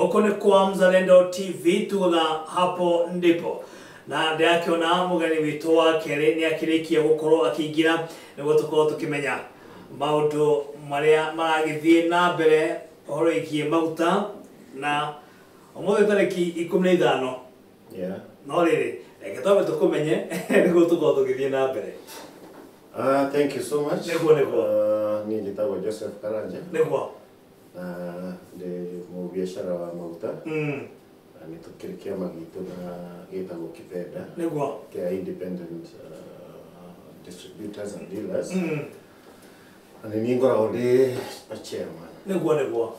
Huko ni kwa Mzalendo TV tuga hapo ndipo na ndiakiona mugani witu wa kere ni akirikia gukorwo akigira niguo tukorwo tukimenya maundu maria maragithie na mbere horo ikie maguta na umuthi tariki 15 no riri reke twabe tukumenye niguo tukorwo tukithie na mbere. Thank you so much. Ni njitagwo Joseph Karanja. Niguo ndi mubiashara wa maguta. Ni tukirikia magitu na gitagwo Kipenda. Niguo Kia independent distributors and dealers. And ni ngoragwo ndi chairman. Niguo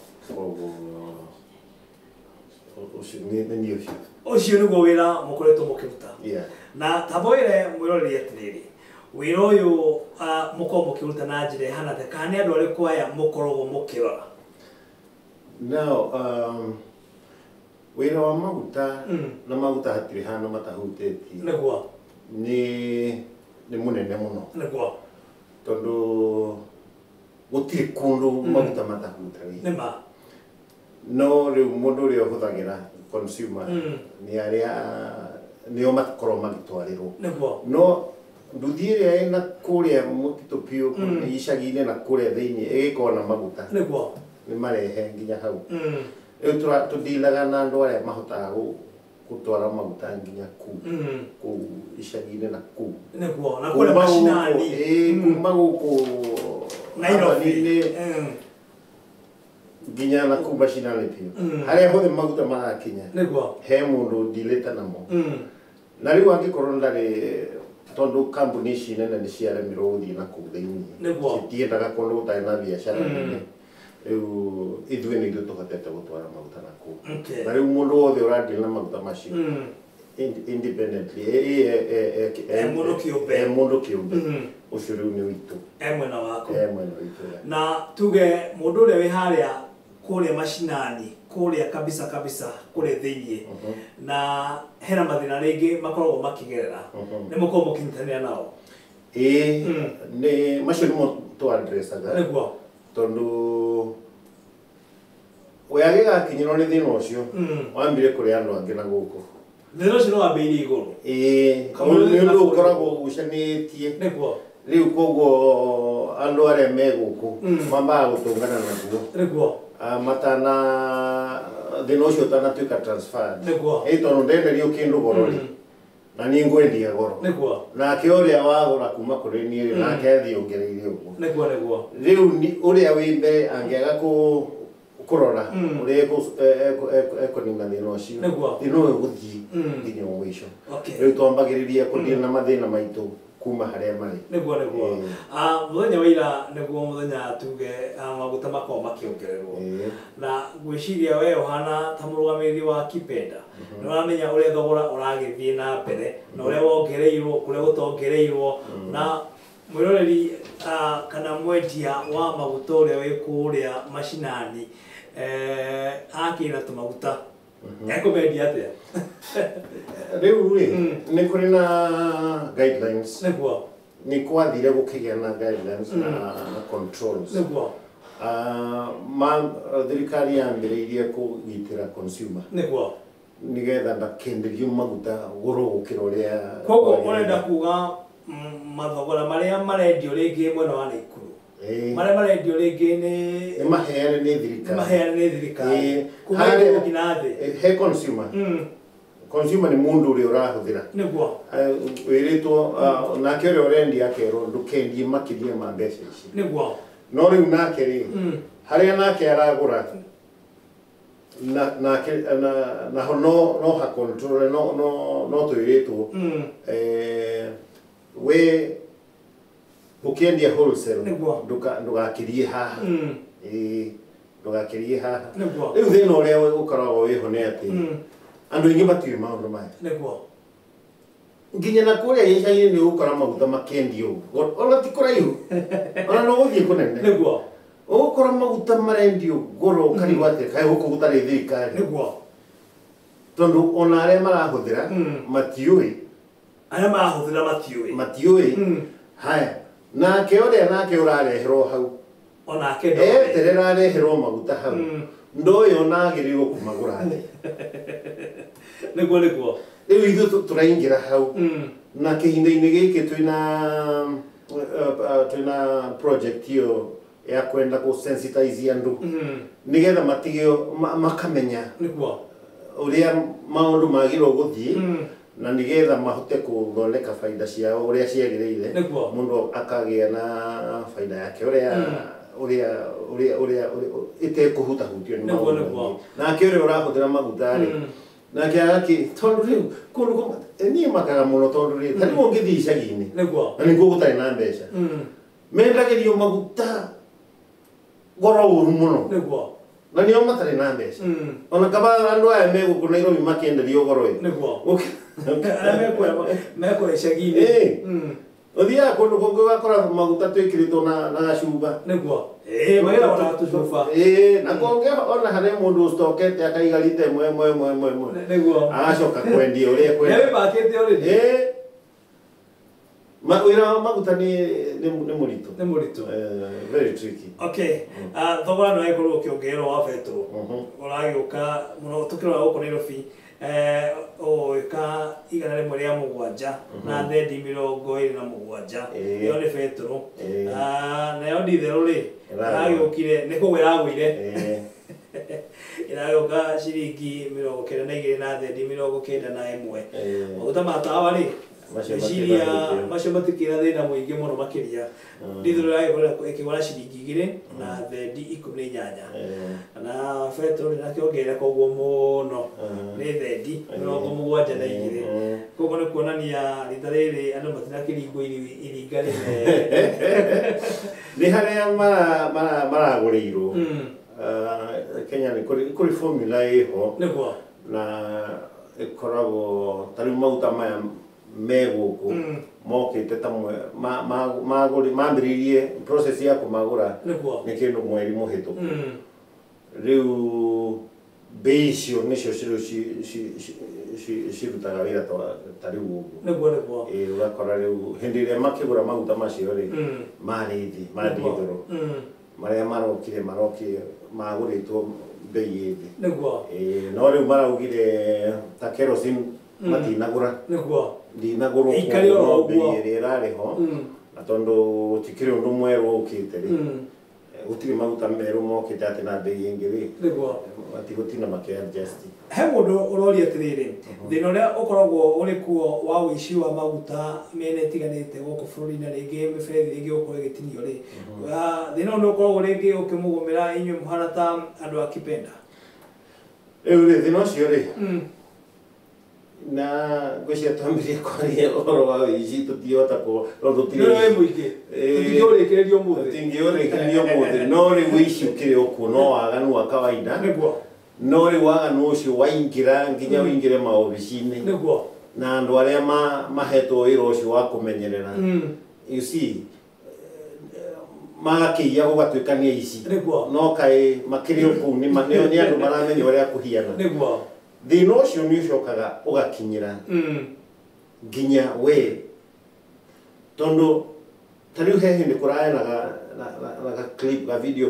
ucio niguo wira mukoretwo mukiruta. Na taboire mwiroreri atiriri wira uyu mukorwo mukiruta na njira ihana ta kana andu ariku aya mukoragwo mukirora. Now wira wa maguta na maguta hatiri hano matahuteti niguo ni munene muno niguo tondu gutiri kundu maguta matahutari nima no riu mundu uri huthagira consumer ni aria nio makorwo magitwarirwo niguo no nduthi iria ina kuria mutito piu icagi-ini na kuria thiini igikorwo na maguta niguo ni marehe nginya hau riu tudilaga na andu aria mahotaga gutwara maguta nginya ku icagi-ini na ku niguo na kuria mashinani kuma guku Nairobi nginya na ku mashinani piu haria hothe maguta magakinya niguo he mundu dileta namo na riu angikorwo ndari tondu kambuni ici nene ni ciaremirwo guthii na kuu thiini citiendaga kundu gutari na biashara nene riu ithuĩ nĩ ithuĩ tũhotete gũtwara maguta na kũu na rĩu mũndũ wothe ũrandia na maguta macio independently mũndũ kĩũmbe ũcio rĩu nĩ witũ mwena wako mwena witũ na tuge mũndũ ũrĩa wĩ harĩa kũrĩa mashinani kũrĩa kabisa kũrĩa thĩinĩ na hena mathĩna rĩngĩ makoragwo makĩgerera nĩ mũkorwo mũkĩnyitanĩra nao nĩ macio nĩmo tũ-addressaga nĩguo tondu we agigakinyirwo ni thina ucio wambire kuri andu angi na guku thina ucio no wambiire iguru ni undu ukoragwo ugucanitie niguo riu koguo andu aria me guku mambaga gutungana naguo niguo matana thina ucio utanatuika transferred niguo tondu ndenderio kindu gorori na ni ngwendia goro niguo nake uria wagura kuma kuri ni nake athii ongereire uguo niguo riu uria wi mbere angiaga kurora uria ekunina thina ucio thina uyu guthii nginya mwisho riu twambagiriria kuthii na mathina maitu kuma haria mari niguo muthenya wa ira niguo muthenya tuge maguta makorwo makiongererwo na gwiciria we uhana ta murugamiriri wa Kipenda ni uramenya uria thogora uragithie na mbere na uria wongereirwo kuria gutongereirwo na mwiroreri kana mwendia wa maguta uria wi kuria mashinani akira tumaguta ekumendia atia riu ni kuri na guidelines niguo ni kwathire gukigia na guidelines na controls niguo thirikari yambiriirie kugitira consumer niguo nigetha ndakenderio maguta goro gukira uria koguo urenda kuga mathogora maria marendio ringi mwena wa Naikuru maria marendio ringi ni maheane ni thirikari kumaria ngina thi he consumer ni mundu uria urahuthira niguo wiritwo nake uria urendia akerwo ndukendie makiria ma mbeca ici niguo no riu nake ri haria nake aragura na ho no ha control no twiritwo we ukiendia wholesale ndugakirie haha ndugakirie haha riu thina uria ukoragwo wiho ni ati andu aingi matiui maundu maya nginya na kuria icagi-ini ni ugukora maguta makendio ona ti kuraihu ona no guthie kunene ugukora maguta marendio goro ukarigwo atia kaĩ guku gutari thirikari tondu ona aria marahuthira matiui haya nake uria nake urareherwo hau onake eterera areherwo maguta hau ndoyo nagĩrĩirwo kũmagũra thĩ nĩguo rĩu ithuĩ tũraingĩra hau na kĩhinda-inĩ gĩkĩ twĩna project ĩyo ya kwenda gũsensitize andũ nĩgetha matige makamenya ũrĩa maũndũ magĩrĩirwo gũthiĩ na nĩgetha mahote gũthondeka baida ciao ũrĩa ciagĩrĩire mũndũ akagĩa na baida yake ũrĩa ĩtekũhutahutio nĩ maũndũ nake ũrĩa ũrahũthĩra maguta rĩ nake agakĩ tondũ rĩu kũndũ niĩ makaga mũno tondũ rĩu ta rĩu ũngĩthiĩ icagi-inĩ na nĩkuo gũtarĩ na mbeca mendagĩrio maguta goro ũru mũno na nĩo matarĩ na mbeca ona kaba andũ aya megũkũ Nairobi makĩenderio goro mekũrĩa icagi-inĩ ũthiaga kũndũ kũngĩ ũgakora maguta twĩkĩrĩtwo na gacuba magĩra ona tũcuba na kũngĩ ona harĩ mũndũ ũcitokete akaiga rita ĩmwe agacoka kwendia ũrĩa ekwenda wĩra wa maguta nĩ mũritũ very tricky thogora nĩwagĩkorwo ũkĩongererwo wa betũrũ ũragĩũka mũno tũkĩrora gũkũ Nairobi ũgĩka igana rĩmwe rĩa mũgwanja na thendi 27 ĩyo nĩ betũrũ nayo nditherũ rĩ ĩragĩũkire nĩ kũgũa ĩragũire ĩragĩũka ciringi 92 na thendi 91 maguta ma tawa rĩ meciria macio matikĩra thĩna mũingĩ mũno makĩria nditherũ ĩkĩgũra ciringi 2 na thendi 18 na betũrũ nĩrakĩongerereka ũguo mũno nĩ thendi 72 koguo nĩ kuonania rita rĩrĩ andũ matirakĩringwo iringa rĩnene nĩ harĩa maragũrĩirwo Kenya nĩ kũrĩ formula ĩho na ĩkoragwo ta rĩu maguta maya me gũkũ mokĩte ta mambĩrĩirie process ya kũmagũra nĩ kĩndũ mweri mũhĩtũku rĩu mbei icio nĩcio cirutaga wĩra ta rĩu ũguo ũgakora rĩu hĩndĩ ĩrĩa makĩgũra maguta macio rĩ marĩ thĩ ma ndithũrũ marĩa marokire magũrĩtwo mbei ĩthĩ no rĩu maraugire ta kerosene matinagũra ndinagũrwo mbei ĩrĩa ĩrarĩ ho na tondũ gũtikĩrĩ ũndũ mwerũ ũkĩte rĩ gũtirĩ maguta merũ mokĩte atĩ na mbei ĩngĩ rĩ matigũtinda makĩ-adjust. He mũndũ ũroria atĩrĩrĩ thĩna ũrĩa ũkoragwo ũrĩ kuo wa ũici wa maguta mĩena ĩtiganĩte gũkũ bũrũri-inĩ rĩngĩ mĩberethi rĩngĩ gũkorwo ĩgĩtinio rĩ thĩna ũyũ nĩ ũkoragwo rĩngĩ ũkĩmũgũmĩra inyuĩ mũhana ta andũ a Kipenda rĩu rĩ thĩna ũcio rĩ na ngwĩciria twambĩrĩrie kwaria ũhoro wa ũici tũtiũhota tũtingĩũrĩkĩrĩria ũmũthĩ no rĩu ũici ũkĩrĩ ũkuo no waganu wa kawaida no rĩu waganu ũcio waingĩra nginya ũingĩre maobici-inĩ na andũ arĩa mahetwo wĩra ũcio wa kũmenyerera you see magakĩiya gũgatuĩka nĩ aici no kaĩ makĩrĩ o kũu nĩ andũ maramenya ũrĩa kũhiana thĩna ũcio nĩ ũcokaga ũgakinyĩra nginya we tondũ ta rĩu he hĩndĩ kũrarĩ na clip ga video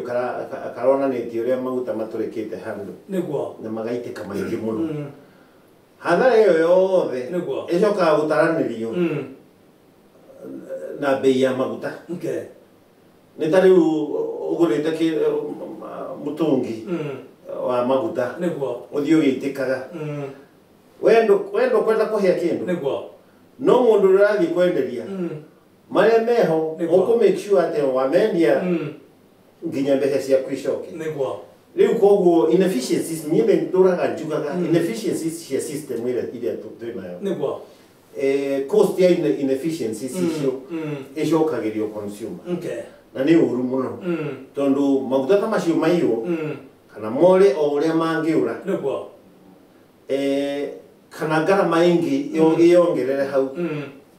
karonanĩtie ũrĩa maguta matũrĩkĩte handũ na magaitĩka maingĩ mũno hathara ĩyo yothe ĩcokaga gũtaranĩrio na bei ya maguta nĩ ta rĩu ũgũrĩte mũtũngi wa maguta ũthiĩ ũgĩitĩkaga wendo kwenda kũhĩa kĩndũ no mũndũ ũrĩa ũrathiĩ kwenderia marĩa meho ũkũ make sure atĩ wamendia nginya mbeca ciaku icoke rĩu koguo inefficiencies niĩ ndũraga njugaga inefficiencies cia system iria twĩnayo cost ya inefficiencies icio ĩcokagĩrio consumer na nĩ ũru mũno tondũ maguta ta macio maiywo kana more o ũrĩa mangĩũra kana ngarama ĩngĩ yongerere hau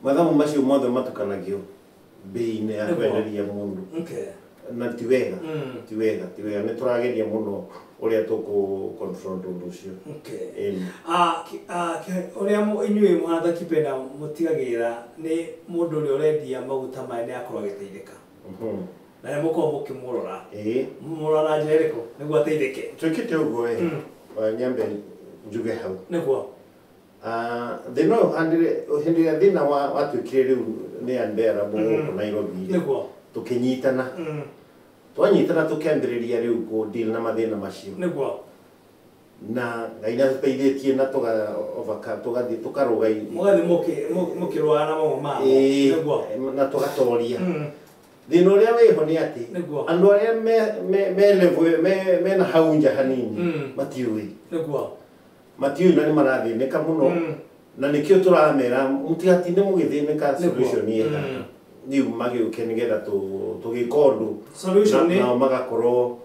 mathabu macio mothe matukanagio bei-inĩ ya kwenderia mũndũ na ti wega nĩ tũrageria mũno ũrĩa tũkũ-confront ũndũ ũcio ũrĩa inyuĩ mũhana ta Kipenda mũtigagĩrĩra nĩ mũndũ ũrĩa ũrendia maguta maya nĩ akorwo agĩteithĩka na muko mukimurora murora njireko niguo ateithike twikite uguo nyambe njuge hau niguo thina hindi ya thina watwikire riu ni unbearable Nairobi niguo tukinyitana twanyitana tukiambiriria riu ku deal na mathina macio niguo na ngaina tuteithĩtie na tugathi tukarugai mukirwara na mama niguo na tugatoria thina uria wiho ni ati andu aria me level me na haunja hanini matiui niguo matiui na ni marathinika muno na nikio turamera mutigatinde mugithinika solution yega niu magiuke nigetha tugikondu solution ni na magakorwo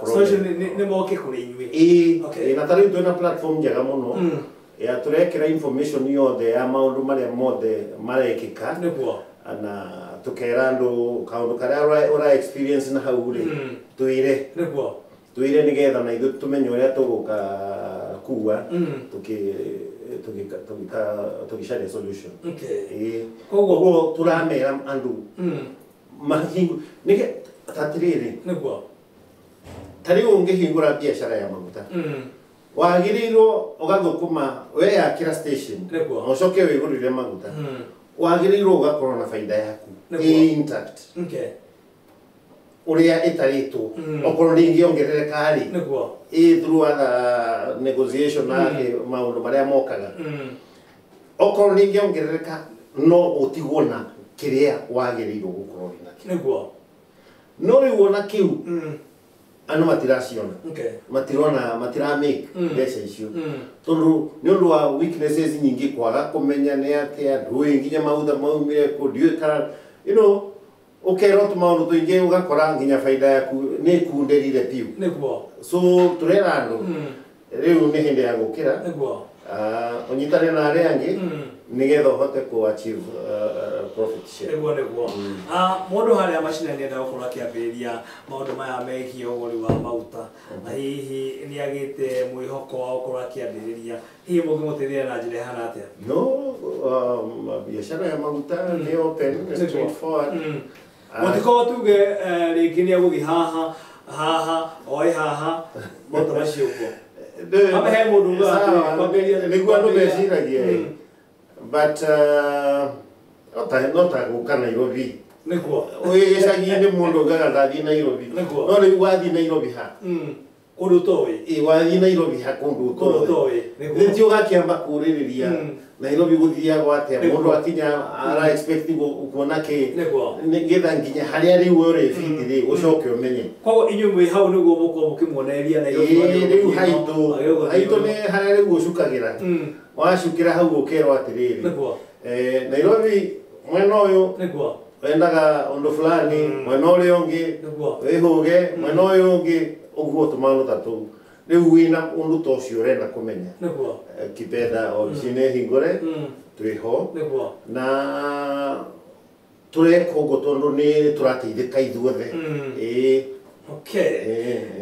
solution ni moke kuri inyui na tari tu na platform njega muno ya turekera information yothe ya maundu maria mothe marekika niguo ana tukera andu kaundu karia ora experience na hau ri tuire niguo tuire nigetha na ithu tumenye uria tuguka kuwa tukishare solution koguo turamera andu mahingu nige tatiriri niguo tari ungihingura biashara ya maguta wagirirwo ugathukuma we yakira station ucoke wigurire maguta wagirirwo ugakorwo na faida yaku intact uria itaritwo okorwo ndingiongerereka ri niguo through other negotiation na maundu maria mokaga okorwo ndingiongerereka no utigwo na kiria wagirirwo gukorwo na niguo no riu ona kiu anu matiraciona matiramake mbeca icio tondu ni undu wa weaknesses nyingi kwaga kumenya ni atia ndui nginya mautha maumire ku ndiu kana ukero tumaundu tuingi ugakora nginya faida yaku ni kunderire piu niguo so turera andu riu ni hindi ya gukira niguo unyitane na aria angi nigetha uhote ku achieve profit share niguo mundu haria macina ni enda gukorwo akiambiriria maundu maya megie uguri wa maguta na hihi ni agite mwihoko wa gukorwo akiambiriria hihi mungimutethia na njira hana atia no biashara ya maguta ni open straightforward mutiko tuge ringi ni aguthi haha oi haha mundu macio uguo amehe mundu kwambiria niguo andu meciragia but not guka Nairobi niguo icagi-ini mundu ngaga ndathii Nairobi no riu wathii Nairobi ha kundu toi wathii Nairobi ha kundu toi nitio gakiamba kuririria Nairobi guthiagwo atia mundu akinya ara expect kuona ki nigetha nginya haria riu uri fit ri ucoke umenye koguo inyuĩ mwĩ hau nĩguo mũkorwo mũkĩmuonereria Nairobi riu haitũ nĩ haria riu ucukagira wacukira hau ukerwo atiriri Nairobi mwena uyu wendaga undu fulani mwena uria ungi wihuge mwena uyu ungi uguo tumaundu tatu riu wina undu ta ucio urenda kumenya Kipenda obicine hingure twiho na tureka uguo tondu ni turateithika ithuothe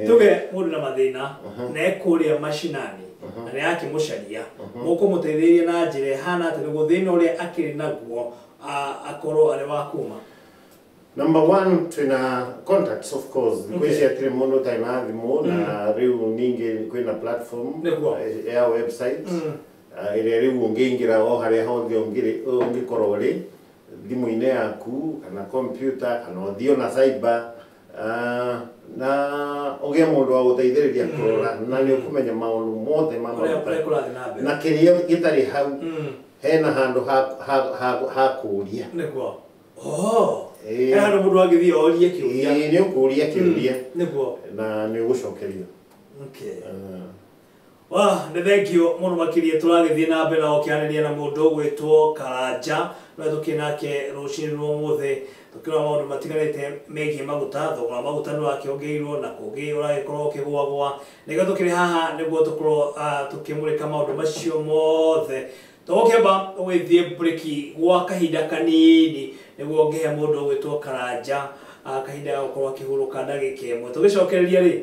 tuge mundu na mathina na ekuria macinani na ni akimucaria mukumuteithĩrĩria na njĩra hana atĩ nĩguo thĩna ũrĩa akĩrĩ naguo akorwo arĩ wa kuma Number one, twina contacts of course. Kwezi atire mundu taina thimu na riu ningi kwina platform ya website. Ile riu ungingira o haria hothe ungikorwo ri thimu-ini yaku kana computer kana thio na cyber na ugie mundu wa guteithiriria kurora na ni ukumenya maundu mothe na kiria gitari hau hena handu ha kuria hena mundu angithii orie kiuria ni ukuria kiuria na ni ugucokerio nĩ thengio mũno makĩria tũragĩthiĩ na mbere na gũkĩarĩria na mũndũ ũgwĩtwo Karanja ũrĩa tũkĩrĩ nake rũcinĩ rwa ũmũthĩ tũkĩrora maũndũ matiganĩte megiĩ maguta thogora maguta nĩ wakĩongereirwo na kũngĩ ũragĩkorwo ũkĩgũagũa nĩguo tũkĩrĩ haha nĩguo tũkorwo tũkĩmũrĩka maũndũ macio mothe tũgũkĩamba gũgĩthiĩ breki gwa kahinda kanini nĩguo ngĩhe mũndũ ũgwĩtwo Karanja kahinda ga gũkorwo akĩhurũka ndagĩka ĩmwe tũgĩcokereria rĩ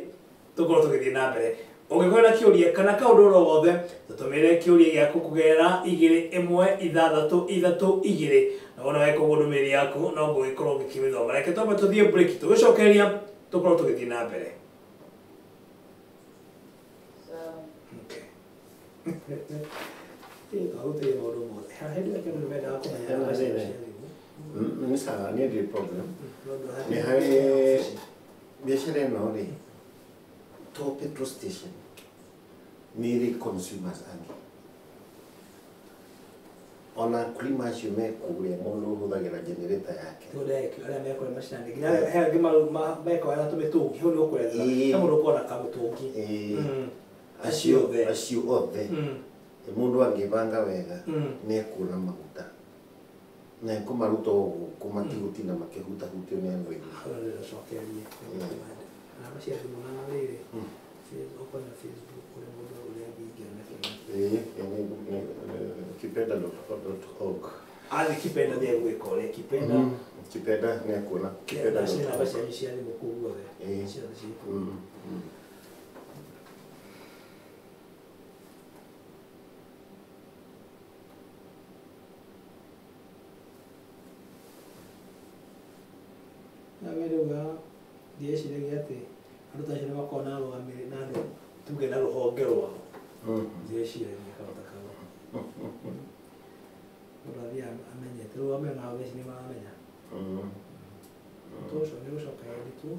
tũkorwo tũgĩthiĩ na mbere Ũngĩkorwo na kĩũria kana kaũndũ o gothe tũtũmĩre kĩũria gĩaku kũgerera 21632 na wona weka ũguo ndũmĩrĩri yaku no ngũgĩkorwo ngĩkĩmĩthoma. Reke twambe tũthiĩ break tũgĩcokereria tũkorwo tũgĩthiĩ na mbere. Nĩ sawa, nĩ ndĩ problem. Nĩ harĩ biacara ĩno rĩ, to petrol station nĩ ĩrĩ consumers angĩ. Ona kulima acio me kũrĩa mũndũ ũhũthagĩra generator yake. Arĩa mekũrĩa macinani nginya he angĩ mekũrĩa na tũmĩtũngi hau nĩ ũkũrethera he mũndũ ũkorwo na kamũtũngi. Acio othe mũndũ angĩbanga wega nĩ ekuona maguta na ekũmaruta ũguo kũmatigũtinda makĩhutahutio nĩ andũ aingĩ. Kipenda.org. Kipenda nĩ egwĩka ũrĩa Kipenda. Kipenda nĩ ekuona Kipenda. Namba cianyu cia thimũ kũu guothe. Na wĩrĩuga ndieciragia atĩ andũ ta acio nĩ makoragwo na arũgamĩrĩri na andũ tuge na rũhonge rwao. Ndieciragia kaũndũ ta kau. Mũndũ athiaga amenyete rĩu amwe nao theci nĩ maramenya. Ũndũ ũcio nĩ ũgũcoka editwo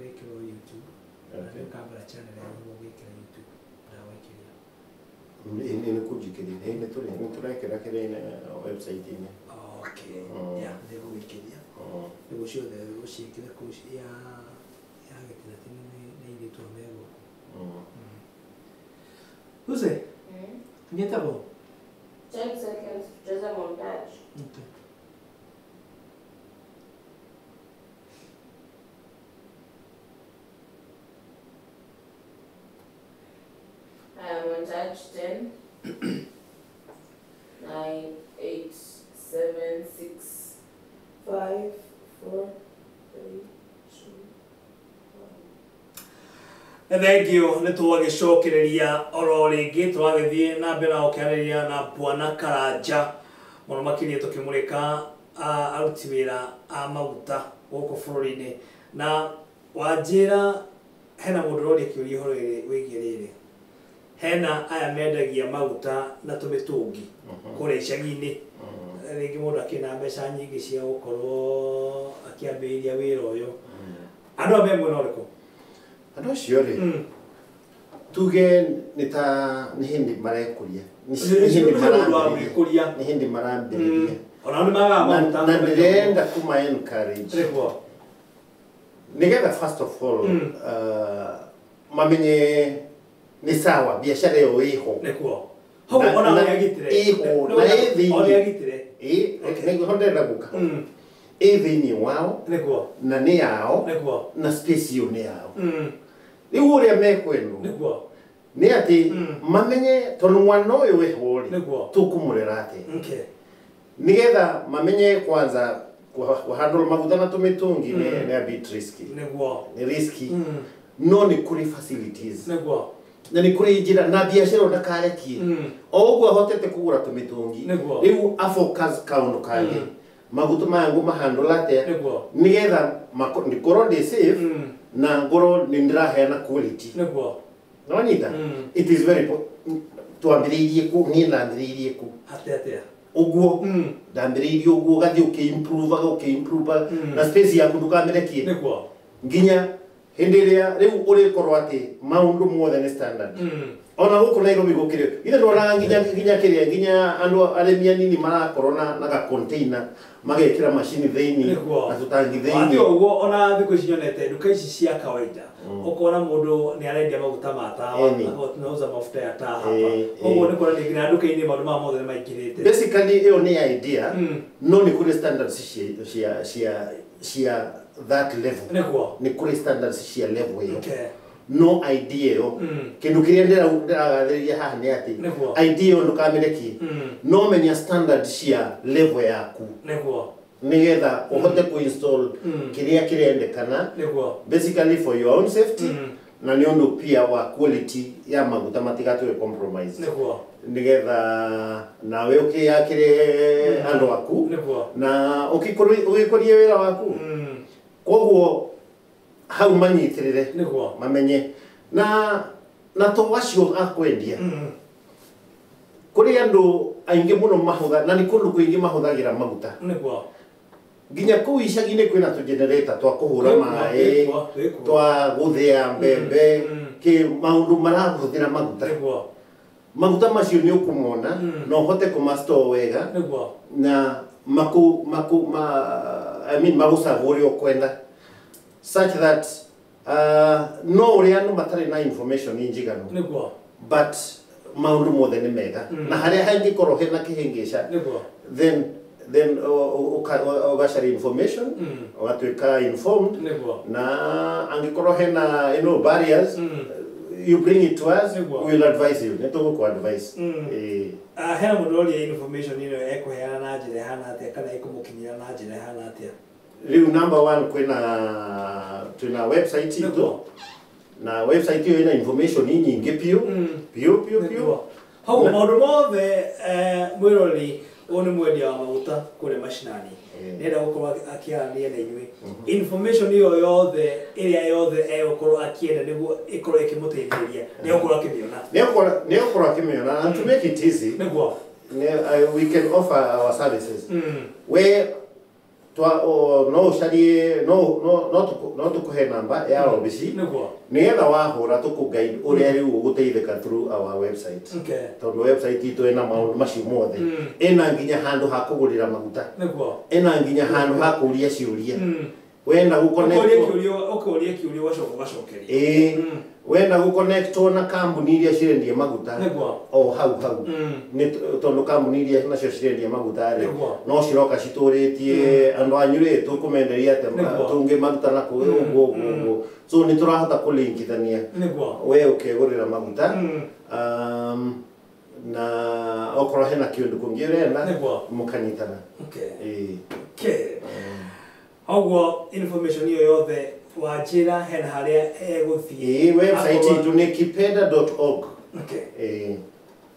ĩkĩrwo YouTube. Na rĩu kamera channel yanyu mũgĩkĩra YouTube ndawĩkĩria. Nĩ kũnjikĩria nĩ tũrekĩra kĩrĩa website-inĩ. Okay. Nĩ gũgĩkĩria. Nĩguo ciothe ũciĩkĩre kũu ya gĩtina nĩ irĩtwo mego. Lucy, nĩetagwo? 10 seconds tucheze montage. Okay. Montage 10 9 8 7 6 5 4 3 2 1. Thengio nĩ twagĩcokereria oro rĩngĩ twagĩthiĩ na mbere na gũkĩarĩrĩria na Bwana Karanja mũno makĩria tũkĩmũrĩka aruti wĩra a maguta gũkũ bũrũri-inĩ na wanjĩra hena mũndũ ũroria kĩũria ũhoro wĩgiĩ rĩrĩ hena aya mendagia maguta na tũmĩtũngi kũrĩa icagi-inĩ rĩngĩ mũndũ akĩna mbeca nyingĩ cia gũkorwo akĩambĩrĩria wĩra ũyũ andũ a mwena ũrĩkũ? Andũ acio rĩ tuge nĩ hĩndĩ marekũria nĩ hĩndĩ marambĩrĩria na ndĩrenda kuma encourage nĩgetha first of all mamenye nĩ sawa biacara ĩyo ĩho nĩguo ndĩrenda gũka ĩ thĩinĩ wao na nĩ yao na space ĩyo nĩ yao rĩu ũrĩa mekwendwo nĩ atĩ mamenye tondũ mwana ũyũ wĩho rĩ tũkũmũrera atĩa nĩgetha mamenye kwanza kũhandle maguta na tũmĩtũngi nĩ a bit risky nĩ risky no nĩ kũrĩ facilities na nĩ kũrĩ njĩra na biacara ndakarekie o ũguo ahotete kũgũra tũmĩtũngi rĩu afocus kaũndũ kangĩ maguta maya ngũmahandle atĩa nĩgetha ngorwo ndĩ safe na ngorwo nĩ ndĩraheana quality nĩwanyita it is very twambĩrĩirie kũ niĩ ndambĩrĩirie kũ ũguo ndambĩrĩirie ũguo ũgathiĩ ũkĩimprove na space yaku ndũkamĩrekie nginya hĩndĩ ĩrĩa rĩu ũrĩkorwo atĩ maũndũ mothe nĩ standard ona gũkũ Nairobi gũkĩrĩ ithe ndwara nginya kĩrĩa nginya andũ arĩmi anini marakorwo na ga container magekĩra macini thĩinĩ na tũtangi thĩinĩ ũguo ona thikũ ici nyonete nduka ici cia kawaida ũkona mũndũ nĩ arendia maguta ma tawa nauza mafuta ya tawa ũguo nĩ kuonania nginya nduka-inĩ maũndũ maya mothe nĩ maingĩrĩte basically ĩyo nĩ idea no nĩ kũrĩ standards cia that level nĩ kũrĩ standards cia level ĩyo no idea ĩyo kĩndũ kĩrĩa ndĩragathĩrĩria haha nĩ atĩ idea ĩyo ndũkamĩrekie no menya standard cia level yaku nĩgetha ũhote kũinstall kĩrĩa kĩrendekana basically for your own safety na nĩ ũndũ pia wa quality ya maguta matigatũre compromise nigetha nawe ũkĩyakĩre andũ aku na ũgĩkũrie wĩra waku koguo hau manyitĩrĩre mamenye na to acio akwendia kũrĩ andũ aingĩ mũno mahũtha na nĩ kũndũ kũingĩ mahũthagĩra maguta nginya kũu icagi-inĩ kwĩna tũgenerator twa kũhũra maĩ twa gũthĩa mbembe maũndũ marahũthĩra maguta macio nĩ ũkũmona na ũhote kũmastore wega na magũcagwo ũrĩa ũkwenda such that no ũrĩa andũ matarĩ na information njiganu but maũndũ mothe nĩ mega na harĩa hangĩkorwo hena kĩhĩngĩca then ũgacaria information ũgatuĩka informed na angĩkorwo hena barriers you bring it to us we will advise you nĩtũgũkũ advice hena mũndũ ũrĩa information ĩno ekũheana na njĩra ihana atĩa kana ĩkũmũkinyĩra na njĩra ihana atĩa rĩu number 1 twĩna website itũ na website ĩyo ĩna information nyingĩ piũ hau maũndũ mothe mwĩrori ũyũ nĩ mwendia wa maguta kũrĩa macinani nĩenda gũkorwo akĩaranĩria na inyuĩ information ĩyo yothe ĩrĩa yothe egũkorwo akĩenda nĩguo ĩkorwo ĩkĩmũteithĩrĩria nĩegũkorwo akĩmĩona and to make it easy we can offer our services where no ũcarie no tũkũhe namba ya obici nĩgetha wahũra tũkũguide ũrĩa rĩu ũgũteithĩka through our website tondũ website itũ ĩna maũndũ macio mothe ĩna nginya handũ ha kũgũrĩra maguta ĩna nginya handũ ha kũũria ciũria wenda ũkũũria kĩũria ũgacoka ũgacokeria wenda gũconnectwo na kambuni iria cirendia maguta o hau tondũ kambuni iria nacio cirendia maguta no ciroka citũrĩtie andũ anyu rĩ tũkũmenderia atĩ tũngĩmaruta na ũguo so nĩ tũrahota kũlinkithania we ũkegũrĩra maguta na okorwo hena kĩũndũ kũngĩ ũrenda mũkanyitana Hauwa information hiyo yote wajira hena haria egũthiĩ website itũ nĩ kipeda.org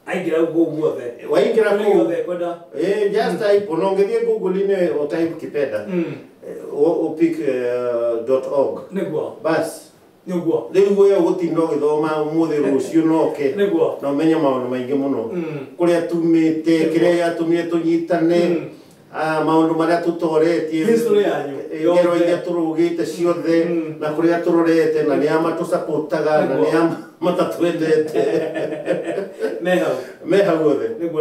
aingira Google the waingira Google kwenda just type ũngĩthiĩ Google-inĩ o type kipeda o pick .org bas nĩguo rĩu wewe ũgũtinda ũgĩthoma ũmũthĩ rũciũ noke na ũmenye maũndũ maingĩ mũno kũrĩa tumĩte kĩrĩa gĩatũmire tũnyitane maũndũ marĩa tũtoretie ngero iria tũrũgĩte ciothe na kũrĩa tũrorete na nĩ matũsupportaga na nĩ matatwendete me hau othe nĩguo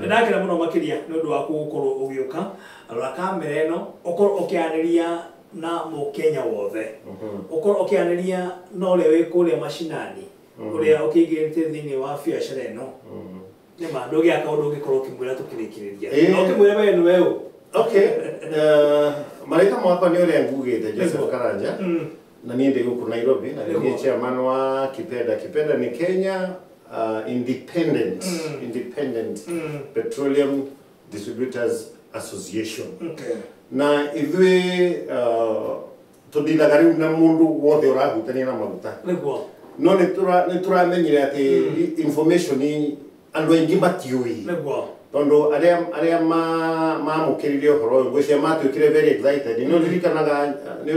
ndakĩra mũno makĩria nĩ ũndũ wa gũkorwo ũgĩũka arora kamera ĩno ũkorwo ũkĩarĩria na mũkenya wothe ũkorwo ũkĩarĩria na ũrĩa wĩ kũrĩa macinani ũrĩa ũkĩingĩrĩte thĩinĩ wa biacara ĩno nĩma ndũgĩaka ũndũ ũngĩkorwo ũkĩmwĩra tũkĩrĩkĩrĩria no ũkĩmwĩra we nĩwe ũ marĩtwa makwa nĩ ũrĩa ngugĩte Joseph Karanja na niĩ ndĩ gũkũ Nairobi na nĩ chairman wa Kipeda. Kipeda nĩ Kenya Independent Petroleum Distributors Association na ithuĩ tũndithaga rĩu na mũndũ wothe ũrahutania na maguta no nĩ tũramenyire atĩ information andũ aingĩ matiũĩ tondũ arĩa mamũkĩrire ũhoro ũyũ ngwĩciria matuĩkire very excited nĩ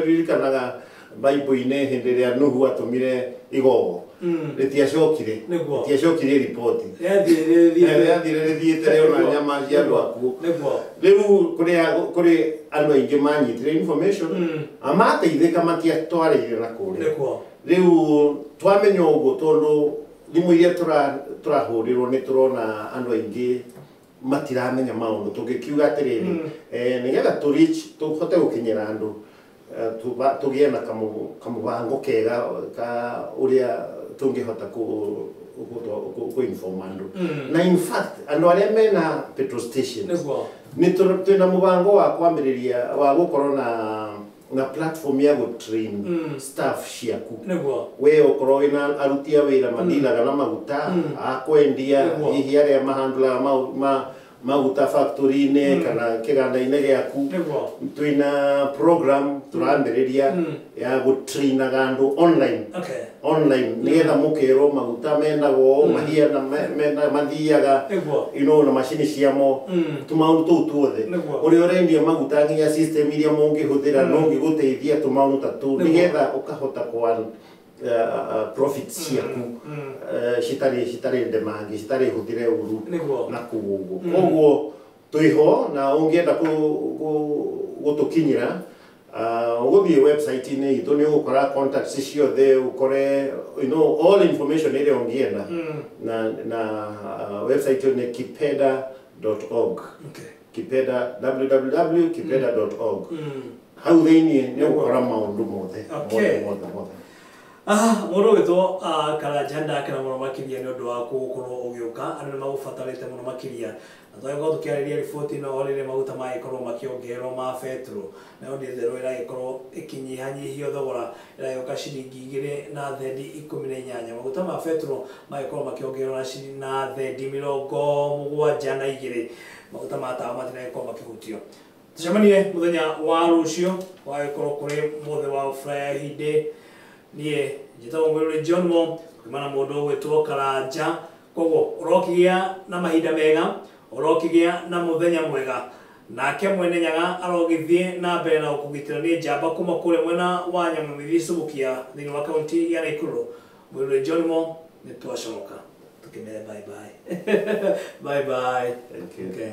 ũririkanaga Bible-inĩ hĩndĩ ĩrĩa Nuhu atũmire igogo rĩtiacokire ripoti rĩathire rĩthiĩte rĩona nyama cia andũ akuo rĩu kũrĩ andũ aingĩ manyitire information amateithĩka matiatwarĩire na kũrĩa rĩu twamenya ũguo tondũ thimũ iria tũrahũrĩrwo nĩ tũrona andũ aingĩ matiramenya maũndũ tũngĩkiuga atĩrĩrĩ nĩgetha tũhote gũkinyĩra andũ tũgĩe na kamũbango kega ka ũrĩa tũngĩhota kũ-inform andũ na in fact andũ arĩa mena petrol stations twĩna mũbango wa kwambĩrĩria wa gũkorwo na platform ya gũtrain staff ciaku we ũkorwo wĩna aruti a wĩra mathiaga na maguta akwendia hihi arĩa mahandlaga maguta factory-inĩ kana kĩganda-inĩ gĩaku twĩna program tũrambĩrĩria ya gũtrainaga andũ online nĩgetha mũkerwo maguta mendagwo mahiana mathiaga na macini ciamo tũmaũndũ tũu tuothe ũrĩa ũrendia maguta nginya system iria mũngĩhũthĩra no ngĩgũteithia tũmaũndũ ta tũu nĩgetha ũkahota kwa profits ciaku citarĩ ndemangi citarĩ hũthĩre ũru na kũguo koguo twĩho na ũngĩenda gũtũkinyĩra ũgũthiĩ website-inĩ itũ nĩ ũgũkora contacts ciothe ũkore all information ĩrĩa ũngĩenda na website ĩyo nĩ kipeda.org www.kipeda.org hau thĩinĩ nĩ ũgũkora maũndũ mothe mũndũ wĩtwo Karanja ndakena mũno makĩria nĩ ũndũ wa gũkorwo ũgĩũka andũ nĩ magũbatarĩte mũno makĩria na twagĩkorwo tũkĩarĩria riboti ĩno o rĩrĩa maguta magĩkorwo makĩongererwo ma betũrũ nayo ndithero ĩragĩkorwo ĩkĩnyihanyihio thogora ĩragĩũka ciringi 2 na thendi 18 maguta ma betũrũ magĩkorwo makĩongererwo na thendi 72 maguta ma tawa matiragĩkorwo makĩhutio tũcemanie mũthenya wa rũciũ wagĩkorwo kũrĩ mũthenya wa Friday niĩ njĩtagwo Mwĩrũri John Mo kumana mũndũ ũgwĩtwo Karanja koguo ũrokĩgĩa na mahinda mega ũrokĩgĩa na mũthenya mwega nake Mwene Nyaga arogĩthiĩ na mbere na gũkũgitĩra nĩ njamba kuma kũrĩa mwena wa Nyamũmithi Subukia thĩinĩ wa kaunti ya Naikuru Mwĩrũri John Mo nĩ twacoka tũkĩmere bye bye. Thank you. Okay.